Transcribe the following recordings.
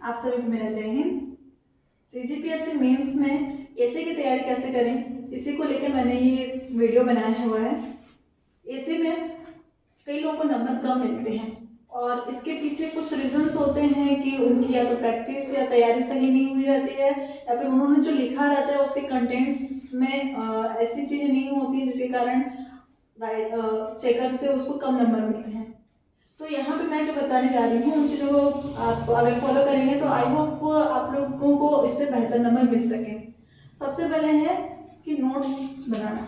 आप सभी को मेरा जय हिंद। सीजीपीएससी मेंस में एसे की तैयारी कैसे करें, इसी को लेकर मैंने ये वीडियो बनाया हुआ है। एसे में कई लोगों को नंबर कम मिलते हैं और इसके पीछे कुछ रीजंस होते हैं कि उनकी या तो प्रैक्टिस या तैयारी सही नहीं हुई रहती है, या फिर उन्होंने जो लिखा रहता है उसके कंटेंट्स में ऐसी चीज़ें नहीं होती जिसके कारण चेकर से उसको कम नंबर मिलते हैं। तो यहाँ पे मैं जो बताने जा रही हूँ उन चीज़ों को आप अगर फॉलो करेंगे तो आई होप आप लोगों को इससे बेहतर नंबर मिल सके। सबसे पहले है कि नोट्स बनाना।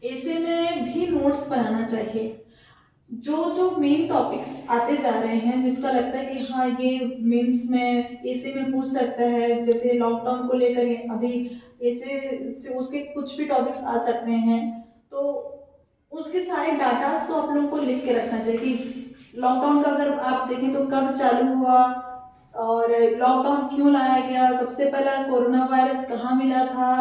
ऐसे में भी नोट्स बनाना चाहिए। जो मेन टॉपिक्स आते जा रहे हैं जिसका लगता है कि हाँ ये मेंस में ऐसे में पूछ सकता है, जैसे लॉकडाउन को लेकर अभी ऐसे से उसके कुछ भी टॉपिक्स आ सकते हैं, तो उसके सारे डाटास को आप लोगों को लिख के रखना चाहिए कि लॉकडाउन का अगर आप देखें तो कब चालू हुआ और लॉकडाउन क्यों लाया गया, सबसे पहला कोरोना वायरस कहाँ मिला था,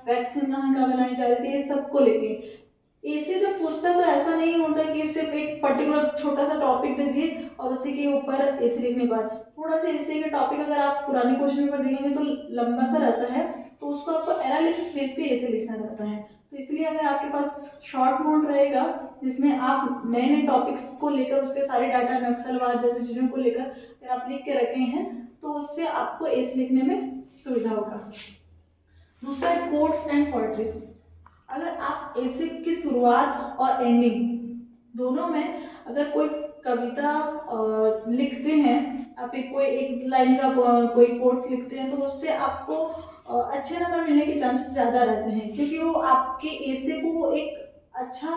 वैक्सीन कहाँ बनाई जा रही थी, ये सबको लेके ऐसे जब पूछता है तो ऐसा नहीं होता कि सिर्फ एक पर्टिकुलर छोटा सा टॉपिक दे दिए और उसी के ऊपर ऐसे लिखने के बाद थोड़ा सा ऐसे के टॉपिक अगर आप पुराने क्वेश्चन पेपर देखेंगे तो लंबा सा रहता है, तो उसको आपको एनालिसिस बेस पे ऐसे लिखना रहता है। तो इसलिए अगर आपके पास शॉर्ट नोट रहेगा जिसमें आप नए नए टॉपिक्स को लेकर उसके सारे डाटा नक्सलवाद जैसी चीज़ों को लेकर अगर आप लिख के रखे हैं तो उससे आपको ऐसे लिखने में सुविधा होगा। दूसरा है कोट्स एंड पोएट्रीज। अगर आप ऐसे की शुरुआत और एंडिंग दोनों में अगर कोई कविता लिखते हैं, आप कोई एक लाइन का कोई कोट लिखते हैं तो उससे आपको अच्छे नंबर मिलने के चांसेस ज़्यादा रहते हैं, क्योंकि वो आपके ऐसे को एक अच्छा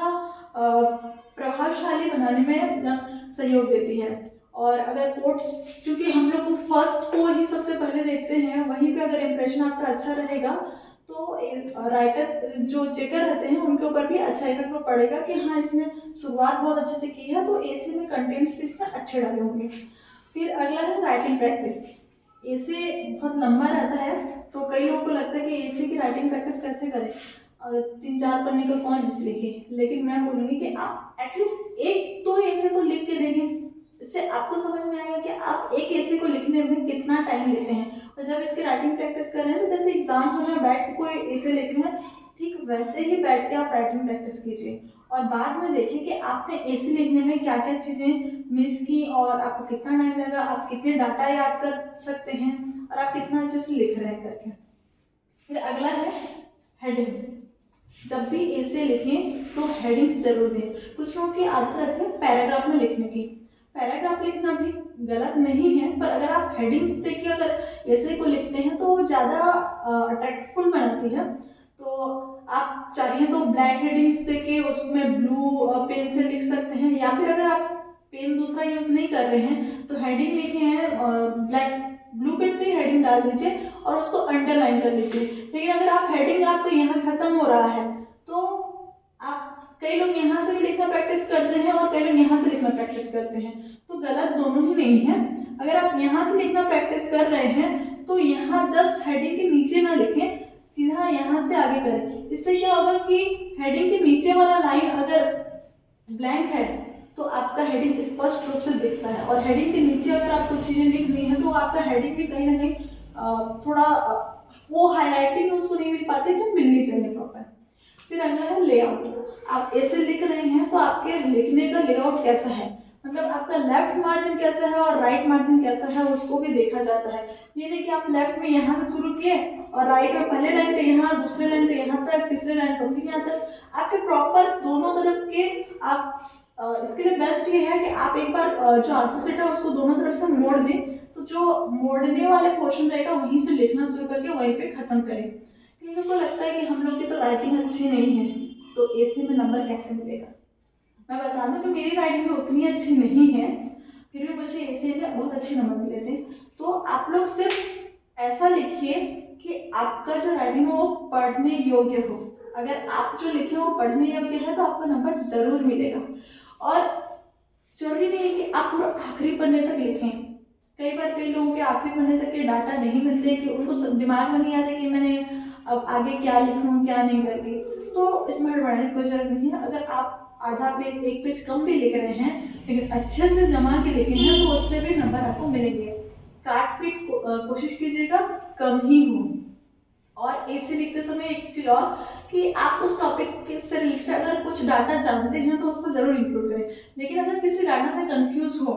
प्रभावशाली बनाने में सहयोग देती है। और अगर कोट्स, चूंकि हम लोग को फर्स्ट को ही सबसे पहले देखते हैं, वहीं पे अगर इम्प्रेशन आपका अच्छा रहेगा तो राइटर जो चेकर रहते हैं उनके ऊपर भी अच्छा इफेक्ट पड़ेगा कि हाँ इसने शुरुआत बहुत अच्छे से की है तो ऐसे में कंटेंट्स भी इसमें अच्छे डाले होंगे। फिर अगला है राइटिंग प्रैक्टिस। ऐसे बहुत लंबा रहता है तो कई लोगों को लगता है कि ऐसे की राइटिंग प्रैक्टिस कैसे करें और 3-4 पन्ने का कौन ऐसे लिखे, लेकिन मैं बोलूँगी कि आप एटलीस्ट एक तो ऐसे को लिख के देखें। इससे आपको समझ में आएगा कि आप एक ऐसे को लिखने में कितना टाइम लेते हैं। और जब इसकी राइटिंग प्रैक्टिस कर रहे हैं तो जैसे एग्जाम हॉल में बैठ के कोई ऐसे लिख रहे हैं, ठीक वैसे ही बैठ के आप राइटिंग प्रैक्टिस कीजिए और बाद में देखिए कि आपने ऐसे लिखने में क्या क्या चीज़ें मिस की और आपको कितना टाइम लगा, आप कितने डाटा याद कर सकते हैं और आप कितना अच्छे से लिख रहे हैं करके। फिर अगला है हेडिंग्स। जब भी ऐसे लिखें तो हेडिंग्स जरूर दें। कुछ लोगों की आदत रहती है पैराग्राफ में लिखने की। पैराग्राफ लिखना भी गलत नहीं है, पर अगर आप हेडिंग्स देखिए अगर ऐसे को लिखते हैं तो वो ज़्यादा अट्रैक्टफुल बनाती है। तो आप चाहें तो ब्लैक हेडिंग्स देके उसमें ब्लू पेन से लिख सकते हैं, या फिर अगर आप पेन दूसरा यूज़ नहीं कर रहे हैं तो हेडिंग लिखे हैं ब्लू पेन से ही हेडिंग डाल दीजिए और उसको अंडरलाइन कर लीजिए। लेकिन अगर आप हेडिंग आपको यहाँ खत्म हो रहा है तो आप, कई लोग यहाँ से भी लिखना प्रैक्टिस करते हैं और कई लोग यहाँ से लिखना प्रैक्टिस करते हैं, तो गलत दोनों ही नहीं है। अगर आप यहाँ से लिखना प्रैक्टिस कर रहे हैं तो यहाँ जस्ट हेडिंग के नीचे ना लिखें, सीधा यहाँ से आगे करें। इससे क्या होगा कि हेडिंग के नीचे वाला लाइन अगर ब्लैंक है तो आपका हेडिंग स्पष्ट रूप से दिखता है, और हेडिंग के नीचे अगर आप कुछ चीज़ें लिख दी हैं तो आपका हेडिंग भी कहीं ना कहीं थोड़ा वो हाईलाइटिंग उसको नहीं मिल पाती जो मिलनी चाहिए प्रॉपर। फिर अगला है लेआउट। आप ऐसे लिख रहे हैं तो आपके लिखने का लेआउट कैसा है, मतलब आपका लेफ्ट मार्जिन कैसा है और राइट मार्जिन कैसा है उसको भी देखा जाता है। ये नहीं कि आप लेफ्ट में यहाँ से शुरू किए और राइट में पहले लाइन का यहाँ, दूसरे लाइन का यहाँ तक, तीसरे लाइन का भी यहाँ तक। आपके प्रॉपर दोनों तरफ के आप इसके लिए बेस्ट ये है कि आप एक बार जो आंसर सेट है उसको दोनों तरफ से मोड़ दें, तो जो मोड़ने वाले पोर्शन रहेगा वहीं से लिखना शुरू करके वहीं पे खत्म करें। क्योंकि को लगता है कि हम लोग की तो राइटिंग अच्छी नहीं है तो ऐसे में नंबर कैसे मिलेगा। मैं बता दूं कि मेरी राइटिंग में उतनी अच्छी नहीं है, फिर भी मुझे ऐसे में बहुत अच्छे नंबर मिले थे। तो आप लोग सिर्फ ऐसा लिखिए कि आपका जो राइटिंग है वो पढ़ने योग्य हो। अगर आप जो लिखे वो पढ़ने योग्य है तो आपको नंबर जरूर मिलेगा। और जरूरी नहीं है कि आप पूरा आखिरी पन्ने तक लिखें। कई बार कई लोगों के आखिरी पन्ने तक के डाटा नहीं मिलते कि उनको दिमाग में नहीं आता कि मैंने अब आगे क्या लिखूं क्या नहीं करके, तो इसमें हड़बड़ाने की कोई जरूरत नहीं है। अगर आप आधा पेज, एक पेज कम भी लिख रहे हैं लेकिन अच्छे से जमा के लिखे हैं तो उसमें भी नंबर आपको मिलेंगे। काट पीट कोशिश कीजिएगा कम ही हो। और ऐसे लिखते समय एक चीज और कि आप उस टॉपिक से रिलेटेड अगर कुछ डाटा जानते हैं तो उसको जरूर इंक्लूड करें, लेकिन अगर किसी डाटा में कंफ्यूज हो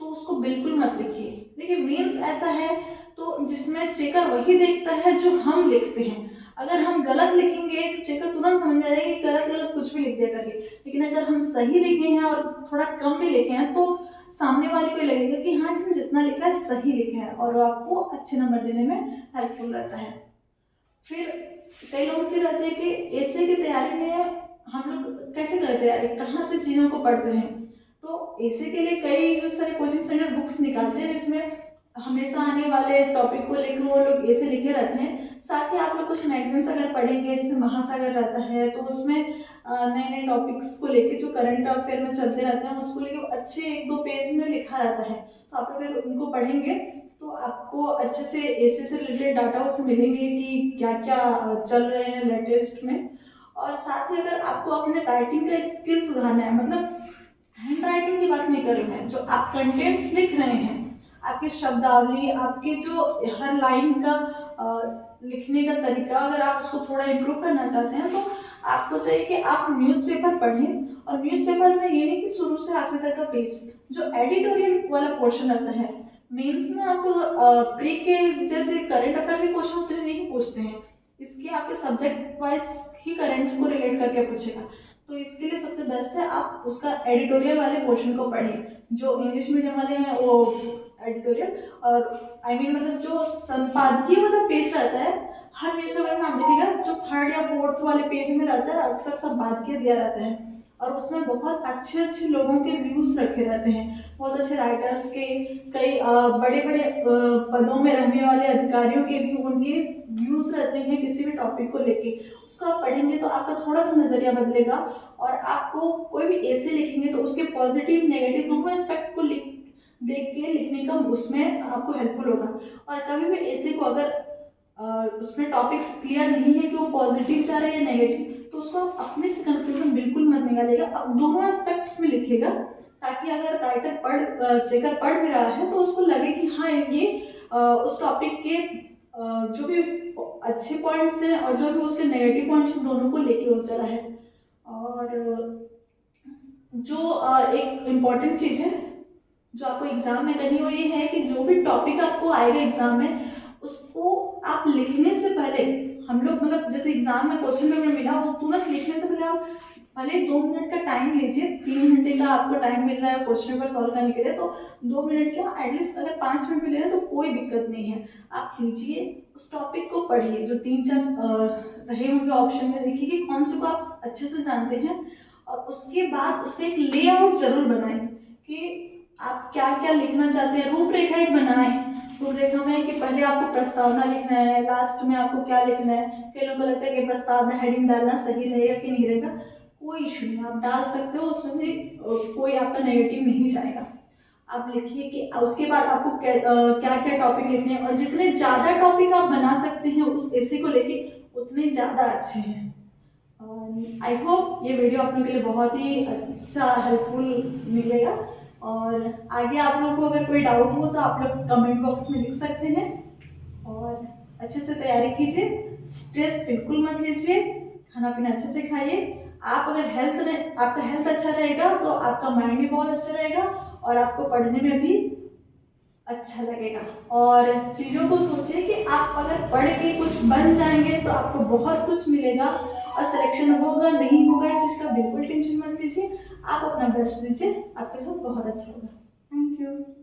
तो उसको बिल्कुल मत लिखिए। देखिए मेंस ऐसा है तो जिसमें चेकर वही देखता है जो हम लिखते हैं। अगर हम गलत लिखेंगे तो चेकर तुरंत समझ में आ जाएगा कि गलत गलत कुछ भी लिख दिया करके, लेकिन अगर हम सही लिखे हैं और थोड़ा कम भी लिखे हैं तो सामने वाले को लगेगा कि हाँ इसने जितना लिखा है सही लिखा है, और आपको अच्छे नंबर देने में हेल्पफुल रहता है। फिर कई लोग क्या रहते हैं कि एसे की तैयारी में हम लोग कैसे करें तैयारी, कहाँ से चीज़ों को पढ़ते हैं। तो एसे के लिए कई सारे कोचिंग सेंटर बुक्स निकालते हैं जिसमें हमेशा आने वाले टॉपिक को लेकर वो लोग ऐसे लिखे रहते हैं। साथ ही आप लोग कुछ मैगजीन्स अगर पढ़ेंगे जैसे महासागर रहता है तो उसमें नए नए टॉपिक्स को लेके जो करंट अफेयर में चलते रहते हैं उसको लेके अच्छे 1-2 पेज में लिखा रहता है। तो आप अगर उनको पढ़ेंगे तो आपको अच्छे से ऐसे से रिलेटेड डाटा उसमें मिलेंगे कि क्या क्या चल रहे हैं लेटेस्ट में। और साथ ही अगर आपको अपने राइटिंग का स्किल सुधारना है, मतलब हैंड राइटिंग की बात नहीं कर रही मैं, जो आप कंटेंट्स लिख रहे हैं, आपकी शब्दावली, आपके जो हर लाइन का लिखने का तरीका, अगर आप उसको थोड़ा इम्प्रूव करना चाहते हैं तो आपको चाहिए कि आप न्यूज़पेपर पढ़ें। और न्यूज़पेपर में ये नहीं कि शुरू से आखिर तक का पेज, जो एडिटोरियल वाला पोर्शन रहता है मेंस में आपको प्री के जैसे करंट अफेयर के क्वेश्चन उतने नहीं पूछते हैं, इसके आपके सब्जेक्ट वाइज ही करंट को रिलेट करके पूछेगा। तो इसके लिए सबसे बेस्ट है आप उसका एडिटोरियल वाले पोर्शन को पढ़ें। जो इंग्लिश मीडियम वाले हैं वो एडिटोरियल, और मतलब जो संपादकीय वाला पेज रहता है हर न्यूज़पेपर में आप देखिएगा जो 3rd या 4th वाले पेज में रहता है अक्सर संपादकीय दिया रहता है, और उसमें बहुत अच्छे अच्छे लोगों के व्यूज रखे रहते हैं, बहुत अच्छे राइटर्स के, कई बड़े बड़े पदों में रहने वाले अधिकारियों के भी उनके व्यूज रहते हैं किसी भी टॉपिक को लेके। उसको आप पढ़ेंगे तो आपका थोड़ा सा नजरिया बदलेगा, और आपको कोई भी ऐसे लिखेंगे तो उसके पॉजिटिव नेगेटिव दोनों एस्पेक्ट को देख के लिखने का उसमें आपको हेल्पफुल होगा। और कभी भी ऐसे को अगर उसमें टॉपिक्स क्लियर नहीं है कि वो पॉजिटिव जा रहा है या नेगेटिव, तो उसको आप अपने से कंक्लूजन बिल्कुल मत निकालेगा, अब दोनों एस्पेक्ट्स में लिखेगा, ताकि अगर राइटर चेकर पढ़ भी रहा है तो उसको लगे कि हाँ ये उस टॉपिक के जो भी अच्छे पॉइंट्स हैं और जो भी उसके नेगेटिव पॉइंट्स हैं दोनों को लेके उस चला है। और जो एक इम्पॉर्टेंट चीज़ है जो आपको एग्जाम में करनी हो ये है कि जो भी टॉपिक आपको आएगा एग्जाम में उसको आप लिखने से पहले, हम लोग मतलब जैसे एग्जाम में क्वेश्चन पेपर मिला वो तुरंत लिखने से पहले आप भले 2 मिनट का टाइम लीजिए, 3 घंटे का आपको टाइम मिल रहा है क्वेश्चन पेपर सॉल्व करने के लिए, तो 2 मिनट क्या एटलीस्ट अगर 5 मिनट भी ले रहे हैं तो कोई दिक्कत नहीं है। आप लीजिए उस टॉपिक को पढ़िए, जो 3-4 रहे होंगे ऑप्शन में देखिए कि कौन से को आप अच्छे से जानते हैं, और उसके बाद उसका एक लेआउट जरूर बनाएं कि आप क्या क्या लिखना चाहते हैं, रूपरेखा एक बनाएं। रूपरेखा में कि पहले आपको प्रस्तावना लिखना है, लास्ट में आपको क्या लिखना है। कई लोगों को लगता है कि प्रस्तावना हेडिंग डालना सही रहेगा कि नहीं रहेगा, कोई इशू नहीं, आप डाल सकते हो, उसमें भी कोई आपका नेगेटिव नहीं जाएगा। आप लिखिए कि उसके बाद आपको क्या क्या टॉपिक लिखने हैं, और जितने ज़्यादा टॉपिक आप बना सकते हैं उस एसे को लेके उतने ज़्यादा अच्छे हैं। आई होप ये वीडियो आप लोगों के लिए बहुत ही अच्छा हेल्पफुल निकलेगा, और आगे आप लोगों को अगर कोई डाउट हो तो आप लोग कमेंट बॉक्स में लिख सकते हैं। और अच्छे से तैयारी कीजिए, स्ट्रेस बिल्कुल मत लीजिए, खाना पीना अच्छे से खाइए। आप अगर आपका हेल्थ अच्छा रहेगा तो आपका माइंड भी बहुत अच्छा रहेगा और आपको पढ़ने में भी अच्छा लगेगा। और चीज़ों को सोचिए कि आप अगर पढ़ के कुछ बन जाएंगे तो आपको बहुत कुछ मिलेगा, और सिलेक्शन होगा नहीं होगा इस चीज़ का बिल्कुल टेंशन मत लीजिए, आप अपना बेस्ट दीजिए, आपके साथ बहुत अच्छा होगा। Thank you.